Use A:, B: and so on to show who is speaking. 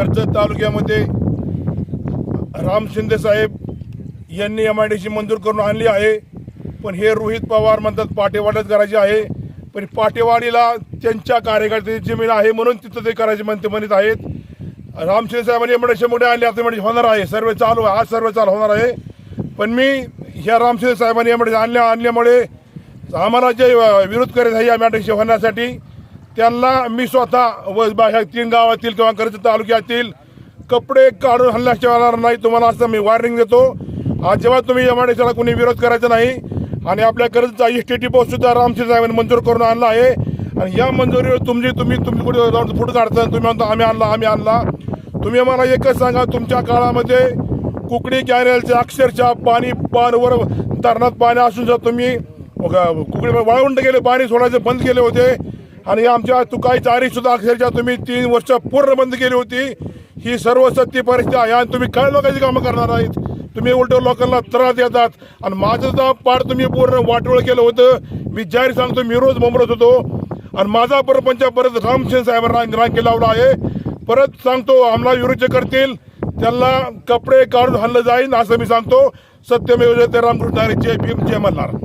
A: कर्जत तालुक्यामध्ये राम शिंदे साहेब यांनी MIDC मंजूर करून आणली आहे, पण हे रोहित पवार म्हणतात पाटेवाडीच करायची आहे, पण पाटेवाडीला त्यांच्या कार्यकर्त्याची जमीन आहे म्हणून तिथं ते करायचे म्हणत आहेत. राम शिंदे साहेबांनी MIDC मोठे आणले, आता MIDC होणार आहे, सर्वे चालू आहे, आज सर्वे चालू होणार आहे. पण मी ह्या राम शिंदे साहेबांनी MIDC आणल्यामुळे आम्हाला जे विरोध करत आहे या MIDC होण्यासाठी त्यांना मी स्वतः व 3 गावातील किंवा कर्जत तालुक्यातील कपडे काढून हल्ल्याशिवाय नाही, तुम्हाला असं मी वॉर्निंग देतो. आज जेव्हा तुम्ही MIDCला कोणी विरोध करायचा नाही आणि आपल्या कर्जतचा STT पोस्ट सुद्धा राम शिंदे साहेबांनी मंजूर करून आणला आहे आणि या मंजुरीवर तुम्ही कुठे जाऊन फुट काढता, तुम्ही म्हणता आम्ही आणला. तुम्ही आम्हाला एकच सांगा, तुमच्या काळामध्ये कुकडी कॅनेलचे अक्षरशः पाणीवर धरणात पाणी असून जर तुम्ही कुकडी वाळवंट गेले, पाणी सोडायचे बंद केले होते आणि आमच्या तुकाई चारी सुद्धा अक्षरशः तुम्ही 3 वर्ष पूर्ण बंद केली होती. ही सर्व सत्य परिस्थिती आहे आणि तुम्ही काय लोकांची कामं करणार आहेत. तुम्ही उलट लोकांना त्रास देतात आणि माझं तर पाड तुम्ही पूर्ण वाटोळ केलं होतं. मी जाहीर सांगतो, मी रोज मुंबईत होतो आणि माझा परपंच परत राम शिंदे साहेबांना रांकी लावला आहे. परत सांगतो, आम्हाला विरोध करतील त्यांना कपडे काढून हल्लं जाईल असं मी सांगतो. सत्यमेव जयते, रामकृष्ण हरी, जय भीम, जय मल्हार.